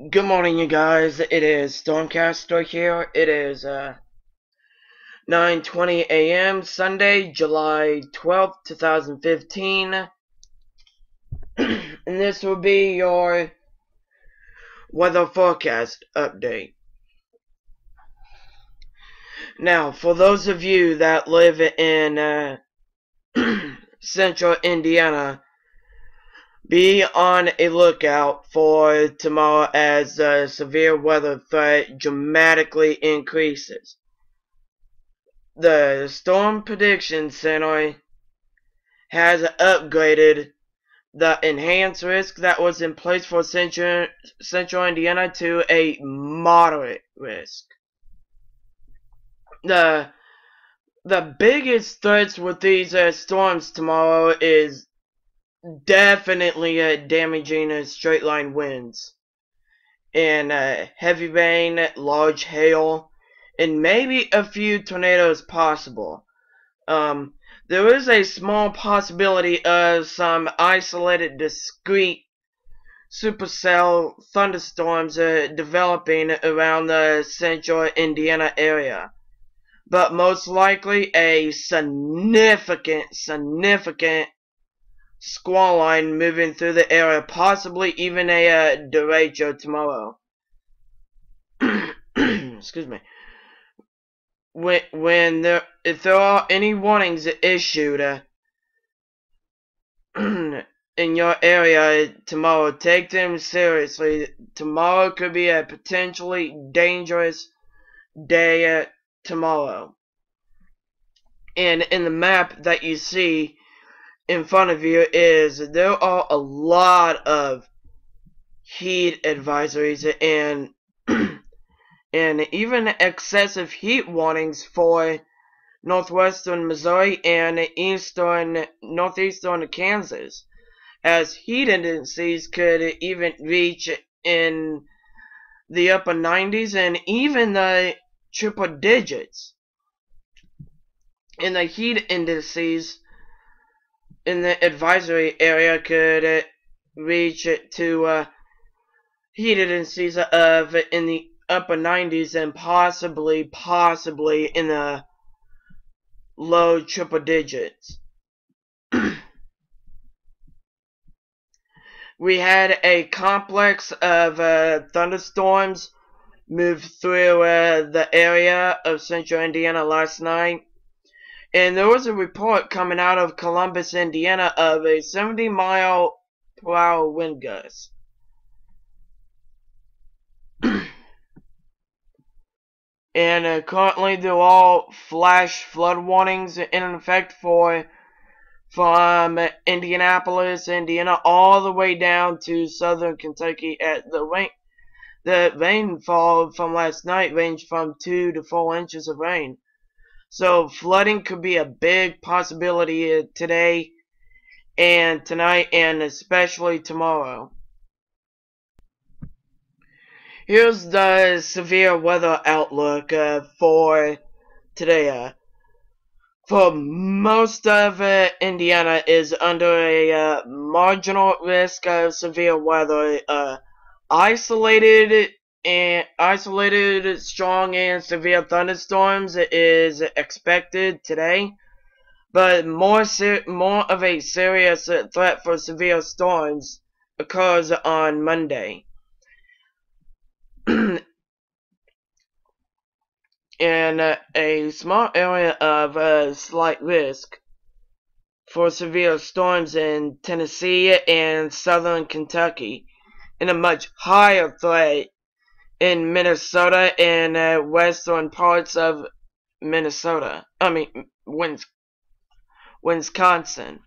Good morning, you guys. It is Stormcaster here. It is 9:20 a.m. Sunday, July 12th, 2015. And this will be your weather forecast update. Now, for those of you that live in central Indiana, be on a lookout for tomorrow as the severe weather threat dramatically increases. The Storm Prediction Center has upgraded the enhanced risk that was in place for Central Indiana to a moderate risk. The biggest threats with these storms tomorrow is definitely damaging straight line winds and heavy rain, large hail, and maybe a few tornadoes possible. There is a small possibility of some isolated, discrete supercell thunderstorms developing around the central Indiana area, but most likely a significant squall line moving through the area, possibly even a derecho tomorrow. Excuse me. If there are any warnings issued in your area tomorrow, take them seriously. Tomorrow could be a potentially dangerous day tomorrow. And in the map that you see in front of you there are a lot of heat advisories and even excessive heat warnings for northwestern Missouri and northeastern Kansas, as heat indices could even reach in the upper 90s and even the triple digits. And the heat indices in the advisory area could reach to heat indices of in the upper 90s and possibly in the low triple digits. We had a complex of thunderstorms move through the area of central Indiana last night, and there was a report coming out of Columbus, Indiana, of a 70-mile-per-hour wind gust. And currently there are all flash flood warnings in effect from Indianapolis, Indiana, all the way down to southern Kentucky. At the rainfall from last night ranged from 2 to 4 inches of rain. So flooding could be a big possibility today and tonight, and especially tomorrow. Here's the severe weather outlook for today. For most of Indiana is under a marginal risk of severe weather. Isolated strong and severe thunderstorms is expected today, but more of a serious threat for severe storms occurs on Monday. And a small area of slight risk for severe storms in Tennessee and southern Kentucky, and a much higher threat in Minnesota and western parts of Wisconsin.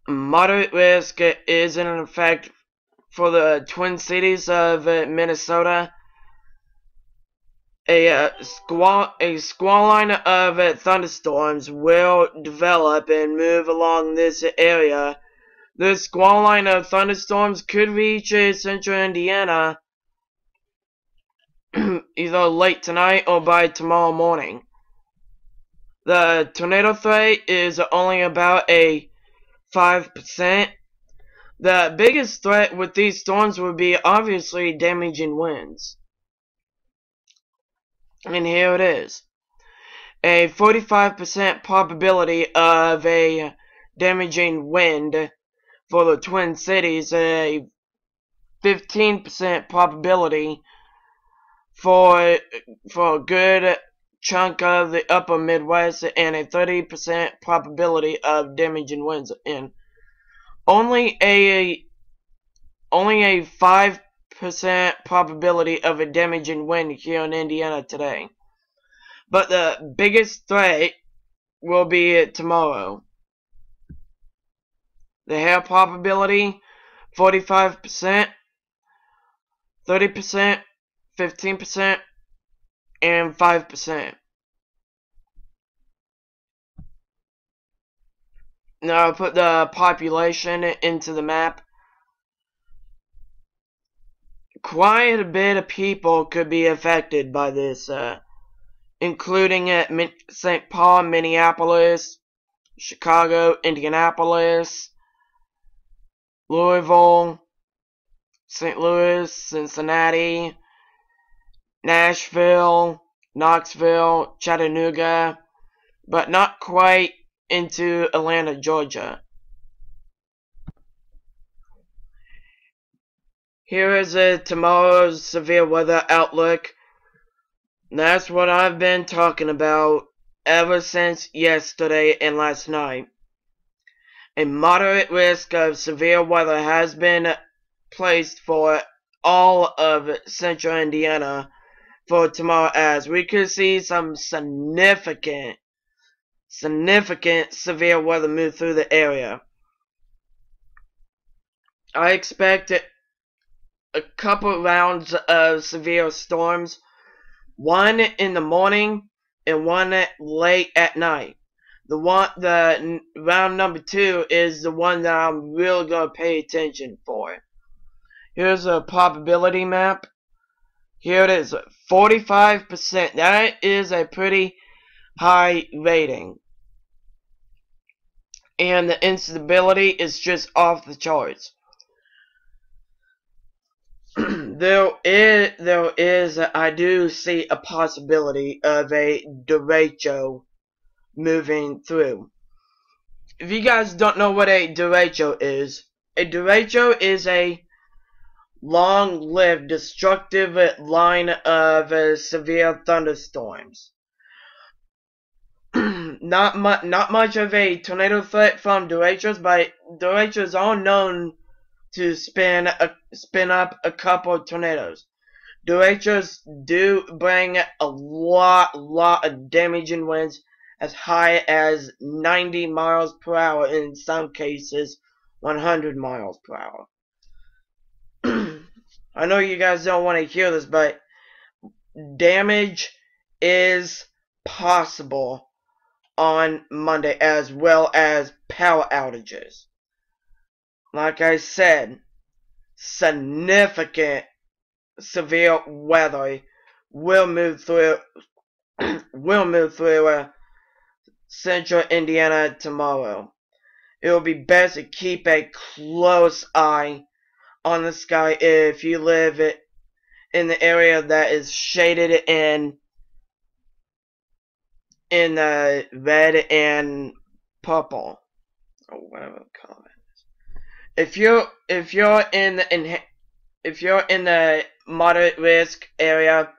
Moderate risk is in effect for the Twin Cities of Minnesota. A squall line of thunderstorms will develop and move along this area. The squall line of thunderstorms could reach central Indiana either late tonight or by tomorrow morning. The tornado threat is only about a 5%, The biggest threat with these storms would be obviously damaging winds. And here it is. A 45% probability of a damaging wind for the Twin Cities, a 15% probability for a good chunk of the upper Midwest, and a 30% probability of damaging winds. And only a 5% probability of a damaging wind here in Indiana today. But the biggest threat will be tomorrow. The hail probability, 45%, 30%, 15%, and 5%. Now I'll put the population into the map. Quite a bit of people could be affected by this, including at St. Paul, Minneapolis, Chicago, Indianapolis, Louisville, St. Louis, Cincinnati, Nashville, Knoxville, Chattanooga, but not quite into Atlanta, Georgia. Here is tomorrow's severe weather outlook. That's what I've been talking about ever since yesterday and last night. A moderate risk of severe weather has been placed for all of central Indiana for tomorrow, as we could see some significant severe weather move through the area. I expect a couple rounds of severe storms, one in the morning and one late at night. The round number 2 is the one that I'm really gonna pay attention for. Here's a probability map. Here it is, 45%. That is a pretty high rating. And the instability is just off the charts. There is, I do see a possibility of a derecho moving through. If you guys don't know what a derecho is a long-lived, destructive line of severe thunderstorms. Not much of a tornado threat from derechos, but derechos are known to spin up a couple of tornadoes. Derechos do bring a lot of damaging winds as high as 90 miles per hour, in some cases 100 miles per hour. I know you guys don't want to hear this, but damage is possible on Monday, as well as power outages. Like I said, significant severe weather will move through central Indiana tomorrow. It will be best to keep a close eye on the sky if you live in the area that is shaded in red and purple, or whatever color it is. If you're in the moderate risk area,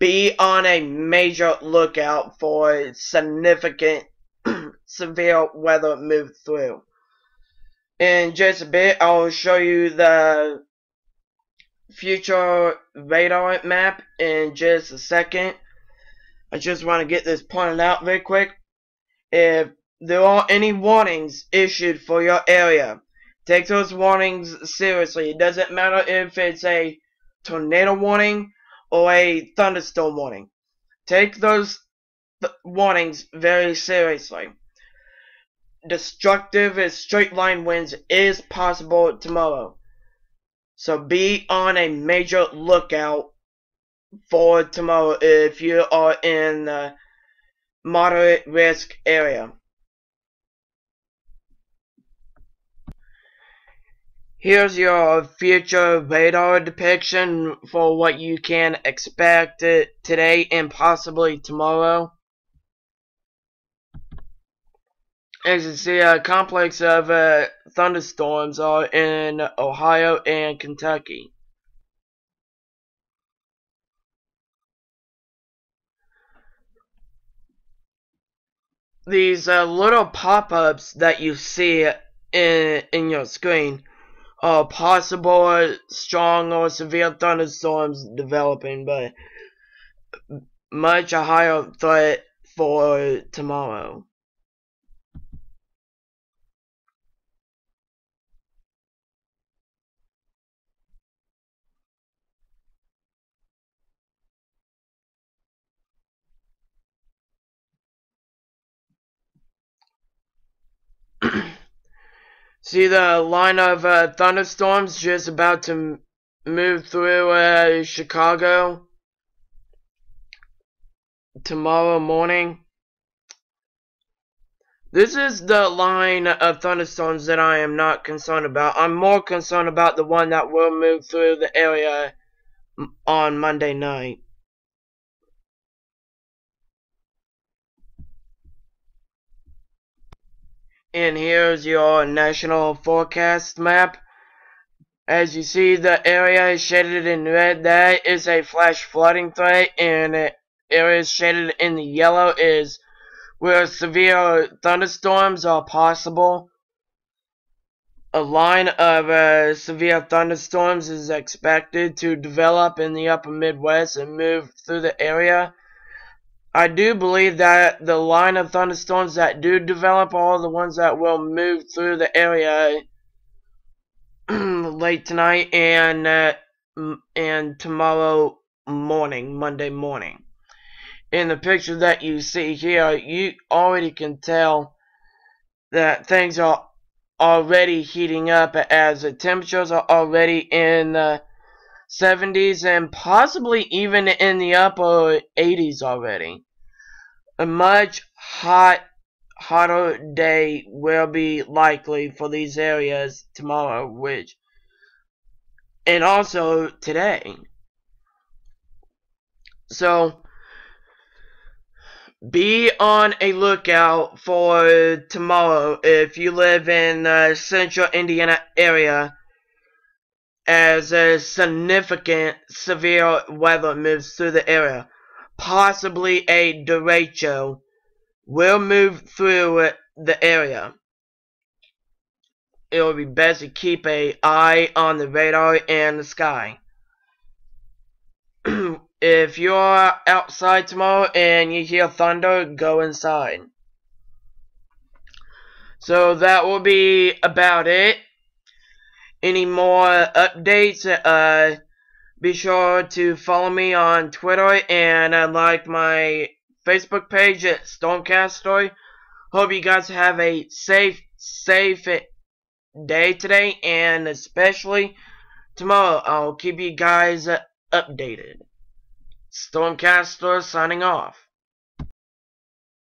be on a major lookout for significant severe weather move through. In just a bit, I'll show you the future radar map in just a second. I just want to get this pointed out very quick. If there are any warnings issued for your area, take those warnings seriously. It doesn't matter if it's a tornado warning or a thunderstorm warning. Take those warnings very seriously. Destructive straight line winds is possible tomorrow, so be on a major lookout for tomorrow if you are in the moderate risk area. Here's your future radar depiction for what you can expect today and possibly tomorrow. As you see, a complex of thunderstorms are in Ohio and Kentucky. These little pop-ups that you see in your screen are possible strong or severe thunderstorms developing, but much a higher threat for tomorrow. See the line of thunderstorms just about to move through Chicago tomorrow morning? This is the line of thunderstorms that I am not concerned about. I'm more concerned about the one that will move through the area on Monday night. And here's your national forecast map. As you see, the area is shaded in red. That is a flash flooding threat, and areas shaded in the yellow is where severe thunderstorms are possible. A line of severe thunderstorms is expected to develop in the upper Midwest and move through the area. I do believe that the line of thunderstorms that do develop are the ones that will move through the area late tonight and tomorrow morning, Monday morning. In the picture that you see here, you already can tell that things are already heating up as the temperatures are already in the 70s and possibly even in the upper 80s already. A much hotter day will be likely for these areas tomorrow, and also today. So be on a lookout for tomorrow if you live in the central Indiana area, as a significant severe weather moves through the area. Possibly a derecho will move through the area. It will be best to keep an eye on the radar and the sky. If you're outside tomorrow and you hear thunder, go inside. So that will be about it. Any more updates, be sure to follow me on Twitter and like my Facebook page at Stormcast Story. Hope you guys have a safe day today, and especially tomorrow. I'll keep you guys updated. Stormcast Story signing off.